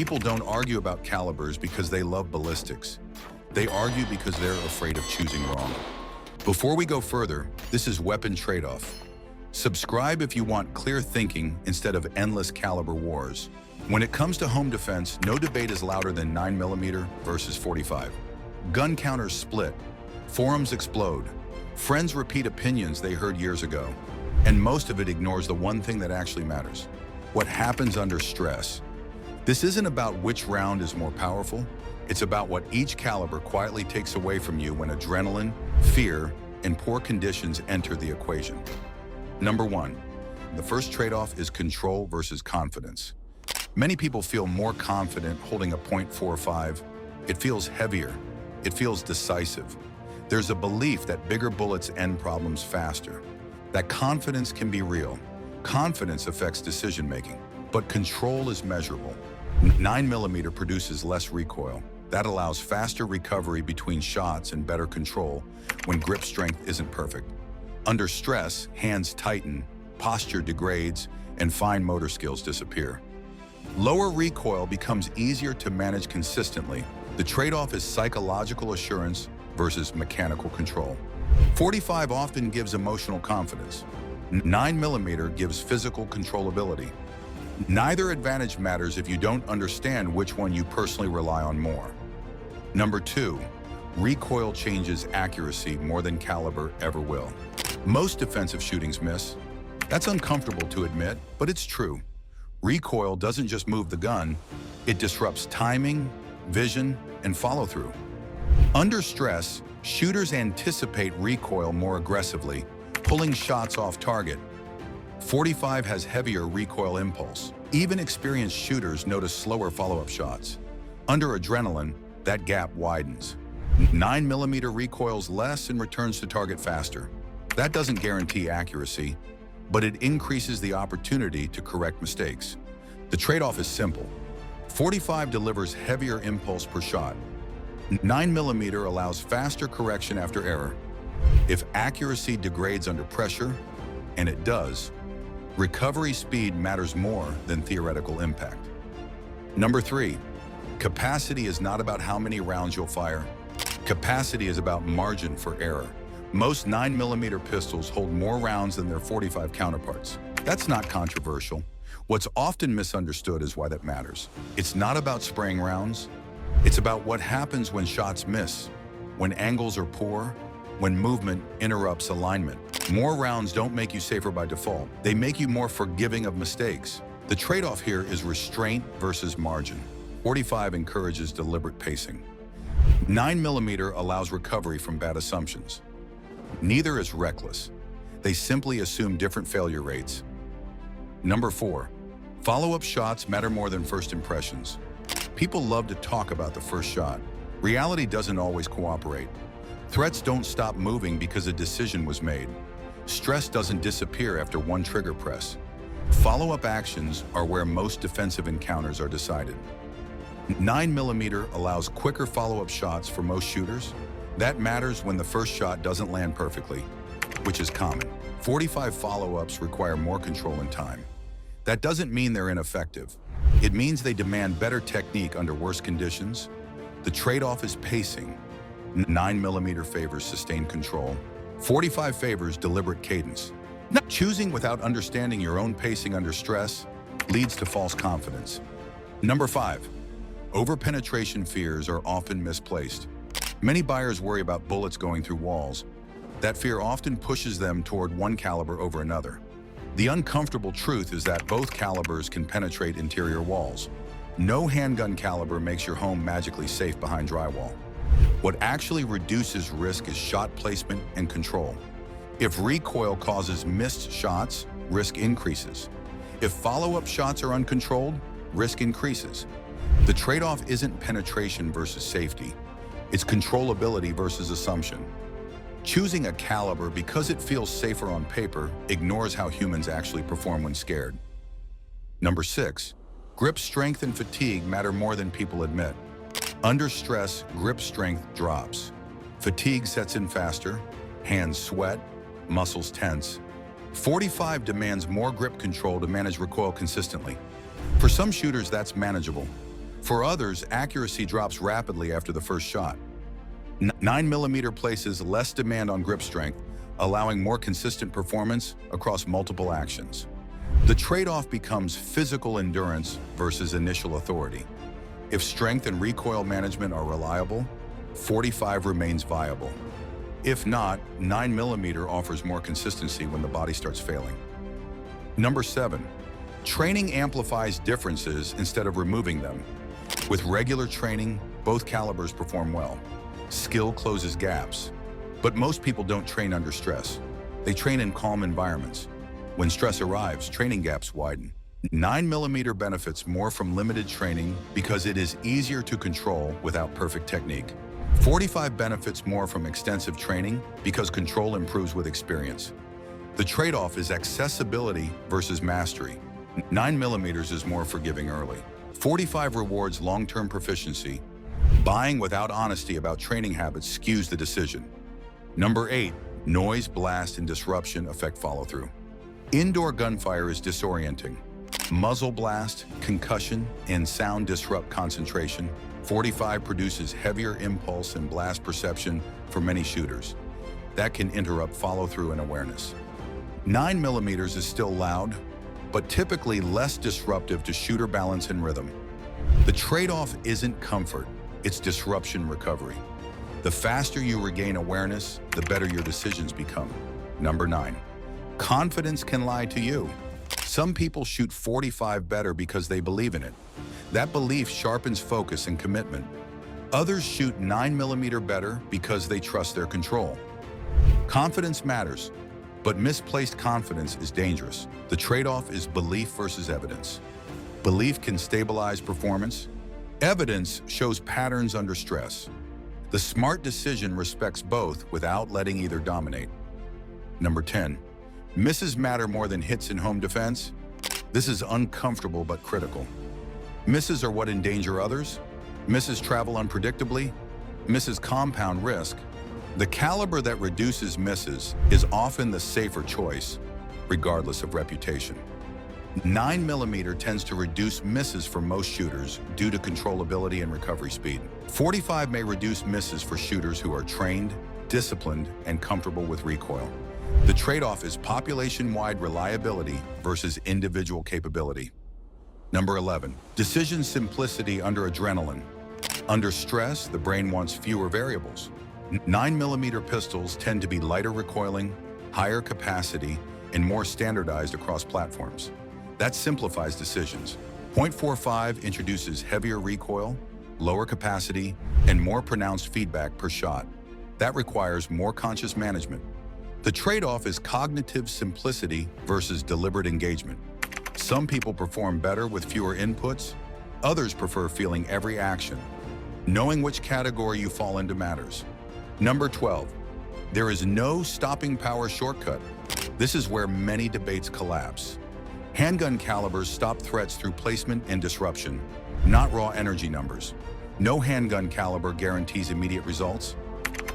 People don't argue about calibers because they love ballistics. They argue because they're afraid of choosing wrong. Before we go further, this is Weapon Tradeoff. Subscribe if you want clear thinking instead of endless caliber wars. When it comes to home defense, no debate is louder than 9mm versus 45. Gun counters split, forums explode, friends repeat opinions they heard years ago, and most of it ignores the one thing that actually matters: what happens under stress. This isn't about which round is more powerful. It's about what each caliber quietly takes away from you when adrenaline, fear, and poor conditions enter the equation. Number 1, the first trade-off is control versus confidence. Many people feel more confident holding a .45. It feels heavier. It feels decisive. There's a belief that bigger bullets end problems faster. That confidence can be real. Confidence affects decision-making, but control is measurable. 9mm produces less recoil. That allows faster recovery between shots and better control when grip strength isn't perfect. Under stress, hands tighten, posture degrades, and fine motor skills disappear. Lower recoil becomes easier to manage consistently. The trade-off is psychological assurance versus mechanical control. 45 often gives emotional confidence. 9mm gives physical controllability. Neither advantage matters if you don't understand which one you personally rely on more. Number 2, recoil changes accuracy more than caliber ever will. Most defensive shootings miss. That's uncomfortable to admit, but it's true. Recoil doesn't just move the gun, it disrupts timing, vision, and follow-through. Under stress, shooters anticipate recoil more aggressively, pulling shots off target. 45 has heavier recoil impulse. Even experienced shooters notice slower follow-up shots. Under adrenaline, that gap widens. 9mm recoils less and returns to target faster. That doesn't guarantee accuracy, but it increases the opportunity to correct mistakes. The trade-off is simple. 45 delivers heavier impulse per shot. 9mm allows faster correction after error. If accuracy degrades under pressure, and it does, recovery speed matters more than theoretical impact. Number 3, capacity is not about how many rounds you'll fire. Capacity is about margin for error. Most 9mm pistols hold more rounds than their 45 counterparts. That's not controversial. What's often misunderstood is why that matters. It's not about spraying rounds. It's about what happens when shots miss, when angles are poor, when movement interrupts alignment. More rounds don't make you safer by default. They make you more forgiving of mistakes. The trade-off here is restraint versus margin. 45 encourages deliberate pacing. 9mm allows recovery from bad assumptions. Neither is reckless. They simply assume different failure rates. Number 4, follow-up shots matter more than first impressions. People love to talk about the first shot. Reality doesn't always cooperate. Threats don't stop moving because a decision was made. Stress doesn't disappear after one trigger press. Follow-up actions are where most defensive encounters are decided. 9mm allows quicker follow-up shots for most shooters. That matters when the first shot doesn't land perfectly, which is common. 45 follow-ups require more control and time. That doesn't mean they're ineffective. It means they demand better technique under worse conditions. The trade-off is pacing. 9mm favors sustained control. 45 favors deliberate cadence. Choosing without understanding your own pacing under stress leads to false confidence. Number 5, over-penetration fears are often misplaced. Many buyers worry about bullets going through walls. That fear often pushes them toward one caliber over another. The uncomfortable truth is that both calibers can penetrate interior walls. No handgun caliber makes your home magically safe behind drywall. What actually reduces risk is shot placement and control. If recoil causes missed shots, risk increases. If follow-up shots are uncontrolled, risk increases. The trade-off isn't penetration versus safety. It's controllability versus assumption. Choosing a caliber because it feels safer on paper ignores how humans actually perform when scared. Number 6, grip strength and fatigue matter more than people admit. Under stress, grip strength drops. Fatigue sets in faster, hands sweat, muscles tense. 45 demands more grip control to manage recoil consistently. For some shooters, that's manageable. For others, accuracy drops rapidly after the first shot. 9mm places less demand on grip strength, allowing more consistent performance across multiple actions. The trade-off becomes physical endurance versus initial authority. If strength and recoil management are reliable, 45 remains viable. If not, 9mm offers more consistency when the body starts failing. Number 7. Training amplifies differences instead of removing them. With regular training, both calibers perform well. Skill closes gaps. But most people don't train under stress. They train in calm environments. When stress arrives, training gaps widen. 9mm benefits more from limited training because it is easier to control without perfect technique. 45 benefits more from extensive training because control improves with experience. The trade-off is accessibility versus mastery. 9mm is more forgiving early. 45 rewards long-term proficiency. Buying without honesty about training habits skews the decision. Number 8. Noise, blast, and disruption affect follow-through. Indoor gunfire is disorienting. Muzzle blast, concussion, and sound disrupt concentration. 45 produces heavier impulse and blast perception for many shooters. That can interrupt follow-through and awareness. 9mm is still loud, but typically less disruptive to shooter balance and rhythm. The trade-off isn't comfort, it's disruption recovery. The faster you regain awareness, the better your decisions become. Number 9. Confidence can lie to you. Some people shoot 45 better because they believe in it. That belief sharpens focus and commitment. Others shoot 9mm better because they trust their control. Confidence matters, but misplaced confidence is dangerous. The trade-off is belief versus evidence. Belief can stabilize performance. Evidence shows patterns under stress. The smart decision respects both without letting either dominate. Number 10. Misses matter more than hits in home defense. This is uncomfortable but critical. Misses are what endanger others. Misses travel unpredictably. Misses compound risk. The caliber that reduces misses is often the safer choice, regardless of reputation. 9mm tends to reduce misses for most shooters due to controllability and recovery speed. 45 may reduce misses for shooters who are trained, disciplined, and comfortable with recoil. The trade-off is population-wide reliability versus individual capability. Number 11. Decision simplicity under adrenaline. Under stress, the brain wants fewer variables. 9mm pistols tend to be lighter recoiling, higher capacity, and more standardized across platforms. That simplifies decisions. .45 introduces heavier recoil, lower capacity, and more pronounced feedback per shot. That requires more conscious management. The trade-off is cognitive simplicity versus deliberate engagement. Some people perform better with fewer inputs. Others prefer feeling every action. Knowing which category you fall into matters. Number 12. There is no stopping power shortcut. This is where many debates collapse. Handgun calibers stop threats through placement and disruption, not raw energy numbers. No handgun caliber guarantees immediate results.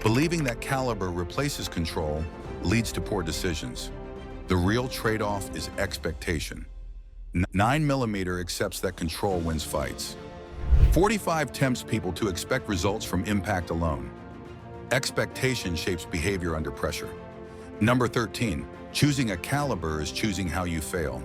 Believing that caliber replaces control leads to poor decisions. The real trade-off is expectation. 9mm accepts that control wins fights. 45 tempts people to expect results from impact alone. Expectation shapes behavior under pressure. Number 13. Choosing a caliber is choosing how you fail.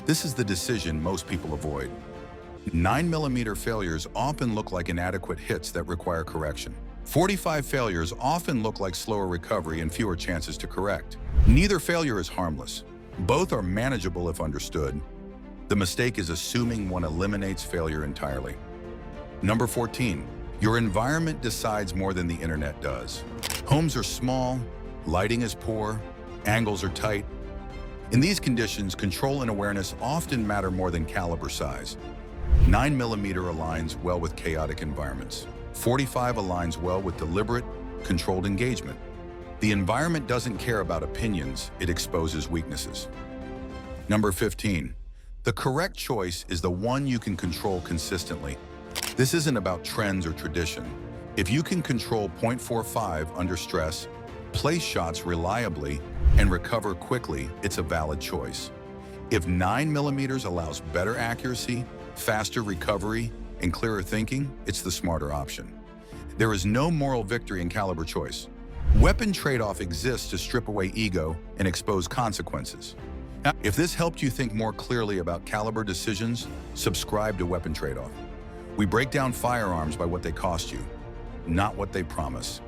This is the decision most people avoid. 9mm failures often look like inadequate hits that require correction. 45 failures often look like slower recovery and fewer chances to correct. Neither failure is harmless. Both are manageable if understood. The mistake is assuming one eliminates failure entirely. Number 14. Your environment decides more than the internet does. Homes are small, lighting is poor, angles are tight. In these conditions, control and awareness often matter more than caliber size. 9mm aligns well with chaotic environments. 45 aligns well with deliberate, controlled engagement. The environment doesn't care about opinions, it exposes weaknesses. Number 15. The correct choice is the one you can control consistently. This isn't about trends or tradition. If you can control .45 under stress, place shots reliably, and recover quickly, it's a valid choice. If 9mm allows better accuracy, faster recovery, and clearer thinking, it's the smarter option. There is no moral victory in caliber choice. Weapon trade-off exists to strip away ego and expose consequences. Now, if this helped you think more clearly about caliber decisions, subscribe to Weapon Trade-Off. We break down firearms by what they cost you, not what they promise.